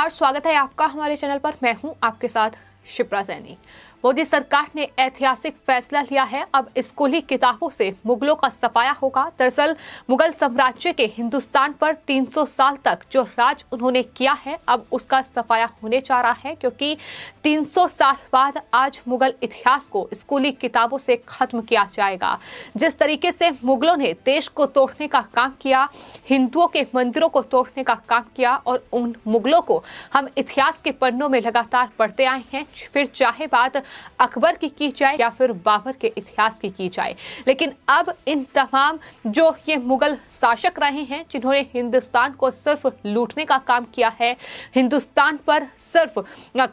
नमस्कार, स्वागत है आपका हमारे चैनल पर। मैं हूं आपके साथ शिप्रा सैनी। मोदी सरकार ने ऐतिहासिक फैसला लिया है। अब स्कूली किताबों से मुगलों का सफाया होगा। दरअसल मुगल साम्राज्य के हिंदुस्तान पर 300 साल तक जो राज उन्होंने किया है, अब उसका सफाया होने जा रहा है, क्योंकि 300 साल बाद आज मुगल इतिहास को स्कूली किताबों से खत्म किया जाएगा। जिस तरीके से मुगलों ने देश को तोड़ने का काम किया, हिंदुओं के मंदिरों को तोड़ने का काम किया, और उन मुगलों को हम इतिहास के पन्नों में लगातार पढ़ते आए हैं, फिर चाहे बात अकबर की जाए या फिर बाबर के इतिहास की जाए। लेकिन अब इन तमाम जो ये मुगल शासक रहे हैं, जिन्होंने हिंदुस्तान को सिर्फ लूटने का काम किया है, हिंदुस्तान पर सिर्फ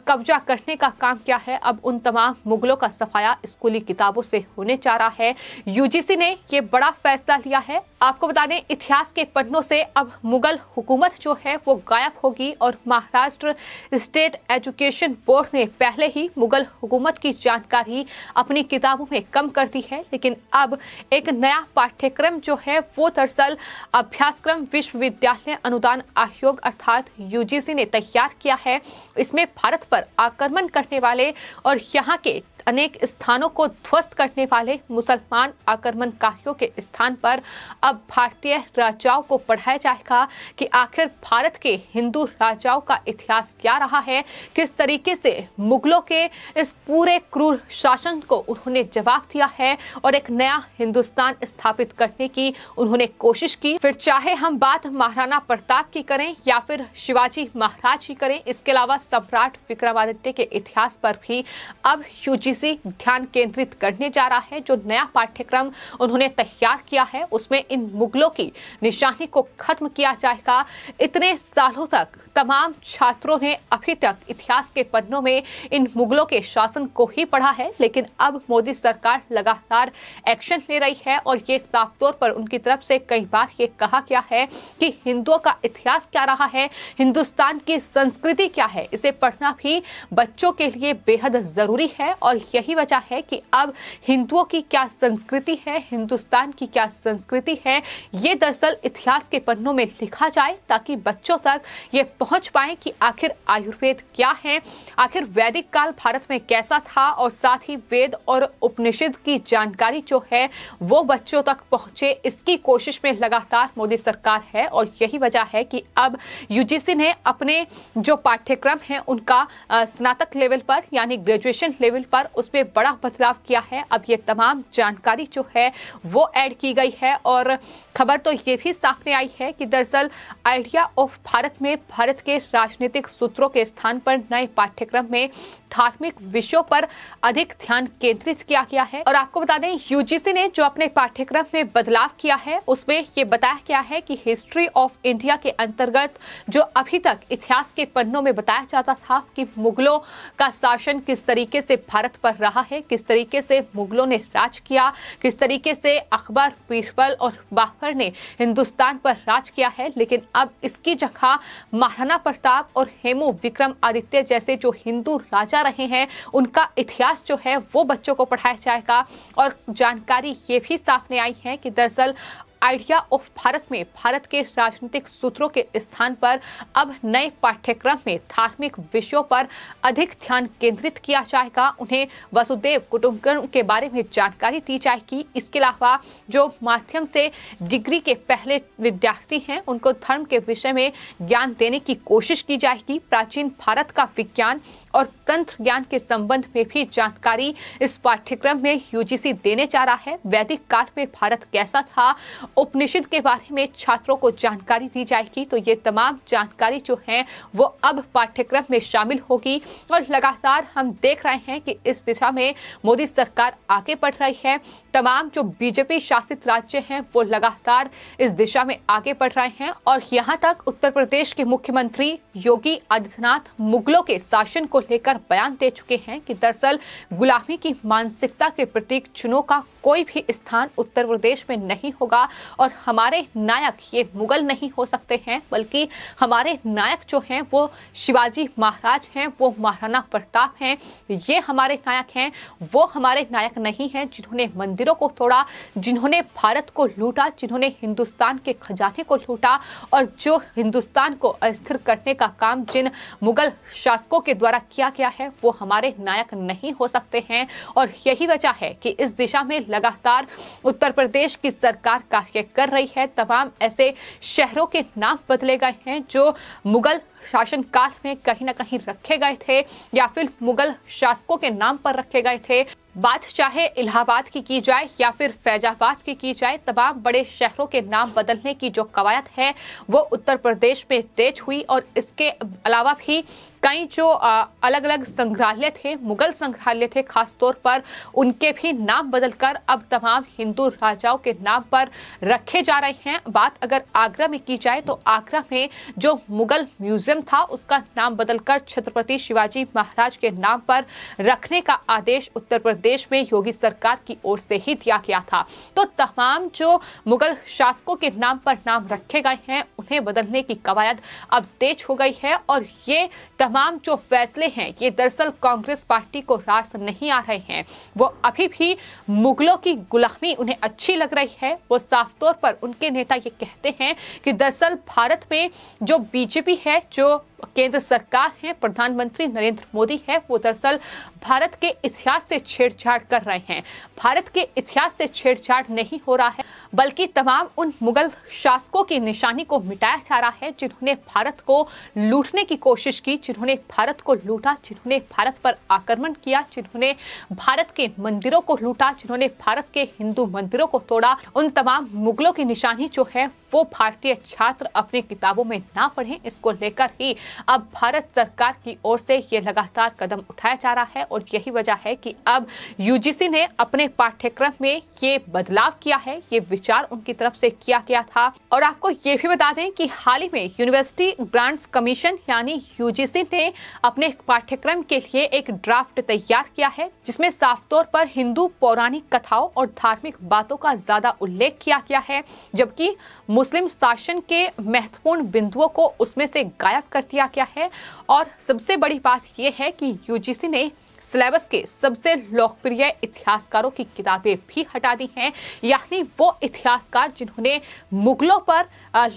कब्जा करने का काम किया है, अब उन तमाम मुगलों का सफाया स्कूली किताबों से होने जा रहा है। यूजीसी ने ये बड़ा फैसला लिया है। आपको बता दें, इतिहास के पन्नों से अब मुगल हुकूमत जो है वो गायब होगी, और महाराष्ट्र स्टेट एजुकेशन बोर्ड ने पहले ही मुगल हुकूमत की जानकारी अपनी किताबों में कम कर दी है। लेकिन अब एक नया पाठ्यक्रम जो है वो दरअसल अभ्यासक्रम विश्वविद्यालय अनुदान आयोग अर्थात यूजीसी ने तैयार किया है। इसमें भारत पर आक्रमण करने वाले और यहाँ के अनेक स्थानों को ध्वस्त करने वाले मुसलमान आक्रमणकारियों के स्थान पर अब भारतीय राजाओं को पढ़ाया जाएगा कि आखिर भारत के हिंदू राजाओं का इतिहास क्या रहा है, किस तरीके से मुगलों के इस पूरे क्रूर शासन को उन्होंने जवाब दिया है और एक नया हिंदुस्तान स्थापित करने की उन्होंने कोशिश की। फिर चाहे हम बात महाराणा प्रताप की करें या फिर शिवाजी महाराज की करें, इसके अलावा सम्राट विक्रमादित्य के इतिहास पर भी अब यूजीसी ध्यान केंद्रित करने जा रहा है। जो नया पाठ्यक्रम उन्होंने तैयार किया है, उसमें इन मुगलों की निशानी को खत्म किया जाएगा। इतने सालों तक तमाम छात्रों ने अभी तक इतिहास के पन्नों में इन मुगलों के शासन को ही पढ़ा है, लेकिन अब मोदी सरकार लगातार एक्शन ले रही है, और ये साफ तौर पर उनकी तरफ से कई बार ये कहा गया है कि हिंदुओं का इतिहास क्या रहा है, हिंदुस्तान की संस्कृति क्या है, इसे पढ़ना भी बच्चों के लिए बेहद जरूरी है। और यही वजह है कि अब हिंदुओं की क्या संस्कृति है, हिंदुस्तान की क्या संस्कृति है, ये दरअसल इतिहास के पन्नों में लिखा जाए, ताकि बच्चों तक ये पहुंच पाए कि आखिर आयुर्वेद क्या है, आखिर वैदिक काल भारत में कैसा था, और साथ ही वेद और उपनिषद की जानकारी जो है वो बच्चों तक पहुंचे, इसकी कोशिश में लगातार मोदी सरकार है। और यही वजह है कि अब यूजीसी ने अपने जो पाठ्यक्रम है उनका स्नातक लेवल पर यानी ग्रेजुएशन लेवल पर उसमें बड़ा बदलाव किया है। अब ये तमाम जानकारी जो है वो ऐड की गई है, और खबर तो ये भी सामने आई है कि दरअसल आइडिया ऑफ भारत में भारत के राजनीतिक सूत्रों के स्थान पर नए पाठ्यक्रम में धार्मिक विषयों पर अधिक ध्यान केंद्रित किया गया है। और आपको बता दें, यूजीसी ने जो अपने पाठ्यक्रम में बदलाव किया है उसमें ये बताया गया है कि हिस्ट्री ऑफ इंडिया के अंतर्गत जो अभी तक इतिहास के पन्नों में बताया जाता था कि मुगलों का शासन किस तरीके से भारत पर रहा है, किस तरीके से मुगलों ने राज किया, किस तरीके से अकबर, बीरबल और बाबर ने हिंदुस्तान पर राज किया है, लेकिन अब इसकी जगह महाराणा प्रताप और हेमू विक्रमादित्य जैसे जो हिंदू राजा रहे हैं उनका इतिहास जो है वो बच्चों को पढ़ाया जाएगा। और जानकारी ये भी सामने आई है कि दरअसल आइडिया ऑफ भारत में भारत के राजनीतिक सूत्रों के स्थान पर अब नए पाठ्यक्रम में धार्मिक विषयों पर अधिक ध्यान केंद्रित किया जाएगा। उन्हें वसुदेव कुटुंबकम के बारे में जानकारी दी जाएगी। इसके अलावा जो माध्यम से डिग्री के पहले विद्यार्थी हैं उनको धर्म के विषय में ज्ञान देने की कोशिश की जाएगी। प्राचीन भारत का विज्ञान और तंत्र ज्ञान के संबंध में भी जानकारी इस पाठ्यक्रम में यूजीसी देने जा रहा है। वैदिक काल में भारत कैसा था, उपनिषद के बारे में छात्रों को जानकारी दी जाएगी। तो ये तमाम जानकारी जो है वो अब पाठ्यक्रम में शामिल होगी, और लगातार हम देख रहे हैं कि इस दिशा में मोदी सरकार आगे बढ़ रही है। तमाम जो बीजेपी शासित राज्य हैं वो लगातार इस दिशा में आगे बढ़ रहे हैं, और यहाँ तक उत्तर प्रदेश के मुख्यमंत्री योगी आदित्यनाथ मुगलों के शासन को इसको लेकर बयान दे चुके हैं कि दरअसल गुलामी की मानसिकता के प्रतीक चुनाव का कोई भी स्थान उत्तर प्रदेश में नहीं होगा और हमारे नायक ये मुगल नहीं हो सकते हैं, बल्कि हमारे नायक जो हैं वो शिवाजी महाराज हैं, वो महाराणा प्रताप हैं। ये हमारे नायक हैं, वो हमारे नायक नहीं हैं जिन्होंने मंदिरों को तोड़ा, जिन्होंने भारत को लूटा, जिन्होंने हिंदुस्तान के खजाने को लूटा और जो हिंदुस्तान को अस्थिर करने का काम जिन मुगल शासकों के द्वारा किया गया है, वो हमारे नायक नहीं हो सकते हैं। और यही वजह है कि इस दिशा में लगातार उत्तर प्रदेश की सरकार कार्य कर रही है। तमाम ऐसे शहरों के नाम बदले गए हैं जो मुगल शासनकाल में कहीं ना कहीं रखे गए थे या फिर मुगल शासकों के नाम पर रखे गए थे। बात चाहे इलाहाबाद की जाए या फिर फैजाबाद की जाए, तमाम बड़े शहरों के नाम बदलने की जो कवायद है वो उत्तर प्रदेश में तेज हुई। और इसके अलावा भी कई जो अलग अलग संग्रहालय थे, मुगल संग्रहालय थे खास तौर पर, उनके भी नाम बदलकर अब तमाम हिंदू राजाओं के नाम पर रखे जा रहे हैं। बात अगर आगरा में की जाए तो आगरा में जो मुगल म्यूजियम था उसका नाम बदलकर छत्रपति शिवाजी महाराज के नाम पर रखने का आदेश उत्तर प्रदेश में योगी सरकार की ओर से ही दिया गया था। तो तमाम जो मुगल शासकों के नाम पर नाम रखे गए हैं उन्हें बदलने की कवायद अब तेज हो गई है। और ये तमाम जो फैसले हैं ये दरअसल कांग्रेस पार्टी को रास नहीं आ रहे हैं। वो अभी भी मुगलों की गुलामी उन्हें अच्छी लग रही है। वो साफ तौर पर उनके नेता ये कहते हैं कि दरअसल भारत में जो बीजेपी है, जो केंद्र सरकार है, प्रधानमंत्री नरेंद्र मोदी है, वो दरअसल भारत के इतिहास से छेड़छाड़ कर रहे हैं। भारत के इतिहास से छेड़छाड़ नहीं हो रहा है, बल्कि तमाम उन मुगल शासकों की निशानी को मिटाया जा रहा है जिन्होंने भारत को लूटने की कोशिश की, जिन्होंने भारत को लूटा, जिन्होंने भारत पर आक्रमण किया, जिन्होंने भारत के मंदिरों को लूटा, जिन्होंने भारत के हिंदू मंदिरों को तोड़ा। उन तमाम मुगलों की निशानी जो है वो भारतीय छात्र अपनी किताबों में ना पढ़ें, इसको लेकर ही अब भारत सरकार की ओर से ये लगातार कदम उठाया जा रहा है। और यही वजह है कि अब यूजीसी ने अपने पाठ्यक्रम में ये बदलाव किया है, ये विचार उनकी तरफ से किया गया था। और आपको ये भी बता दें कि हाल ही में यूनिवर्सिटी ग्रांट्स कमीशन यानी यूजीसी ने अपने पाठ्यक्रम के लिए एक ड्राफ्ट तैयार किया है, जिसमें साफ तौर पर हिंदू पौराणिक कथाओं और धार्मिक बातों का ज्यादा उल्लेख किया गया है, जबकि मुस्लिम शासन के महत्वपूर्ण बिंदुओं को उसमें से गायब कर दिया गया है। और सबसे बड़ी बात यह है कि यूजीसी ने सिलेबस के सबसे लोकप्रिय इतिहासकारों की किताबें भी हटा दी हैं, यानी वो इतिहासकार जिन्होंने मुगलों पर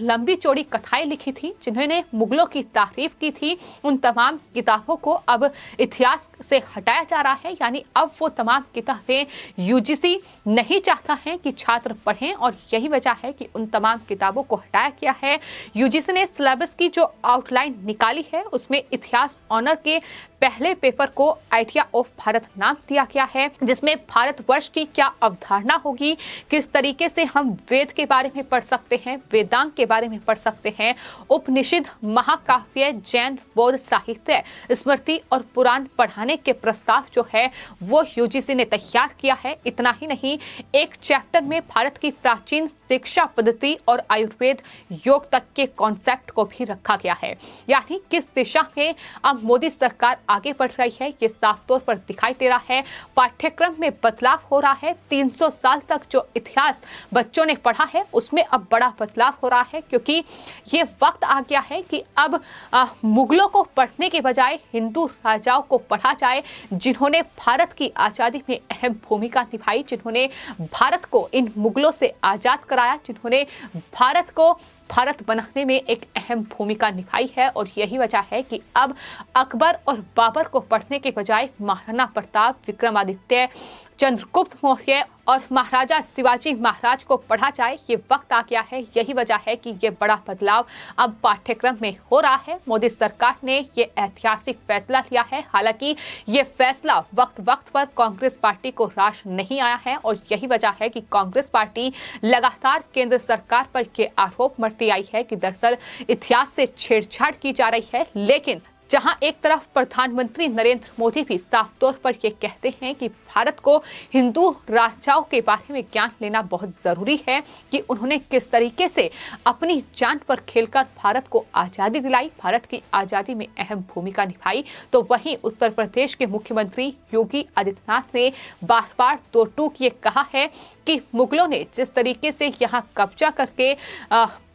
लंबी चौड़ी कथाएं लिखी थी, जिन्होंने मुगलों की तारीफ की थी, उन तमाम किताबों को अब इतिहास से हटाया जा रहा है। यानी अब वो तमाम किताबें यूजीसी नहीं चाहता है कि छात्र पढ़ें और यही वजह है कि उन तमाम किताबों को हटाया गया है। यूजीसी ने सिलेबस की जो आउटलाइन निकाली है उसमें इतिहास ऑनर के पहले पेपर को आइडिया ऑफ भारत नाम दिया गया है, जिसमें भारतवर्ष की क्या अवधारणा होगी, किस तरीके से हम वेद के बारे में पढ़ सकते हैं, वेदांग के बारे में पढ़ सकते हैं, उपनिषद, महाकाव्य, जैन, बौद्ध साहित्य, स्मृति और पुराण पढ़ाने के प्रस्ताव जो है वो यूजीसी ने तैयार किया है। इतना ही नहीं, एक चैप्टर में भारत की प्राचीन शिक्षा पद्धति और आयुर्वेद, योग तक के कॉन्सेप्ट को भी रखा गया है। यानी किस दिशा में अब मोदी सरकार आगे बढ़ रही है ये साफ तौर पर दिखाई दे रहा है। पाठ्यक्रम में बदलाव हो रहा है। 300 साल तक जो इतिहास बच्चों ने पढ़ा है उसमें अब बड़ा बदलाव हो रहा है, क्योंकि ये वक्त आ गया है कि अब मुगलों को पढ़ने के बजाय हिंदू राजाओं को पढ़ा जाए, जिन्होंने भारत की आजादी में अहम भूमिका निभाई, जिन्होंने भारत को इन मुगलों से आजाद कराया, जिन्होंने भारत को भारत बनाने में एक अहम भूमिका निभाई है। और यही वजह है कि अब अकबर और बाबर को पढ़ने के बजाय महाराणा प्रताप, विक्रमादित्य, चंद्रगुप्त मौर्य और महाराजा शिवाजी महाराज को पढ़ा जाए। ये वक्त आ गया है। यही वजह है कि ये बड़ा बदलाव अब पाठ्यक्रम में हो रहा है। मोदी सरकार ने ये ऐतिहासिक फैसला लिया है। हालांकि ये फैसला वक्त वक्त पर कांग्रेस पार्टी को रास नहीं आया है और यही वजह है कि कांग्रेस पार्टी लगातार केंद्र सरकार पर ये आरोप मरती आई है कि दरअसल इतिहास से छेड़छाड़ की जा रही है। लेकिन जहां एक तरफ प्रधानमंत्री नरेंद्र मोदी भी साफ तौर पर ये कहते हैं कि भारत को हिंदू राजाओं के बारे में ज्ञान लेना बहुत जरूरी है कि उन्होंने किस तरीके से अपनी जान पर खेलकर भारत को आजादी दिलाई, भारत की आजादी में अहम भूमिका निभाई, तो वहीं उत्तर प्रदेश के मुख्यमंत्री योगी आदित्यनाथ ने बार बार दो टूक ये कहा है कि मुगलों ने जिस तरीके से यहाँ कब्जा करके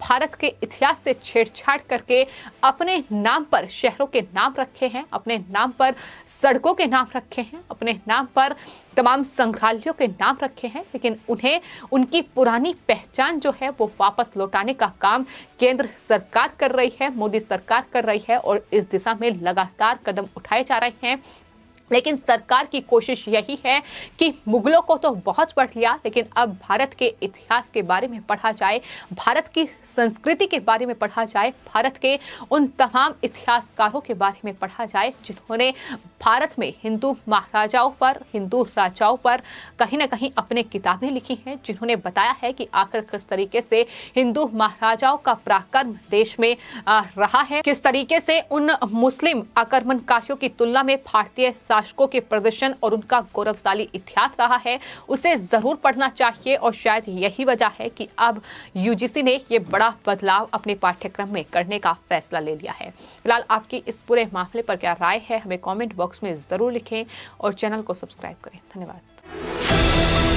भारत के इतिहास से छेड़छाड़ करके अपने नाम पर शहरों के नाम रखे हैं, अपने नाम पर सड़कों के नाम रखे हैं, अपने नाम पर तमाम संग्रहालयों के नाम रखे हैं, लेकिन उन्हें उनकी पुरानी पहचान जो है वो वापस लौटाने का काम केंद्र सरकार कर रही है, मोदी सरकार कर रही है और इस दिशा में लगातार कदम उठाए जा रहे हैं। लेकिन सरकार की कोशिश यही है कि मुगलों को तो बहुत पढ़ लिया, लेकिन अब भारत के इतिहास के बारे में पढ़ा जाए, भारत की संस्कृति के बारे में पढ़ा जाए, भारत के उन तमाम इतिहासकारों के बारे में पढ़ा जाए जिन्होंने भारत में हिंदू महाराजाओं पर, हिंदू राजाओं पर कहीं ना कहीं अपने किताबें लिखी हैं, जिन्होंने बताया है कि आखिर किस तरीके से हिंदू महाराजाओं का पराक्रम देश में रहा है, किस तरीके से उन मुस्लिम आक्रमणकारियों की तुलना में भारतीय शासकों के प्रदर्शन और उनका गौरवशाली इतिहास रहा है। उसे जरूर पढ़ना चाहिए और शायद यही वजह है कि अब यूजीसी ने ये बड़ा बदलाव अपने पाठ्यक्रम में करने का फैसला ले लिया है। फिलहाल आपकी इस पूरे मामले पर क्या राय है, हमें कमेंट बॉक्स में जरूर लिखें और चैनल को सब्सक्राइब करें। धन्यवाद।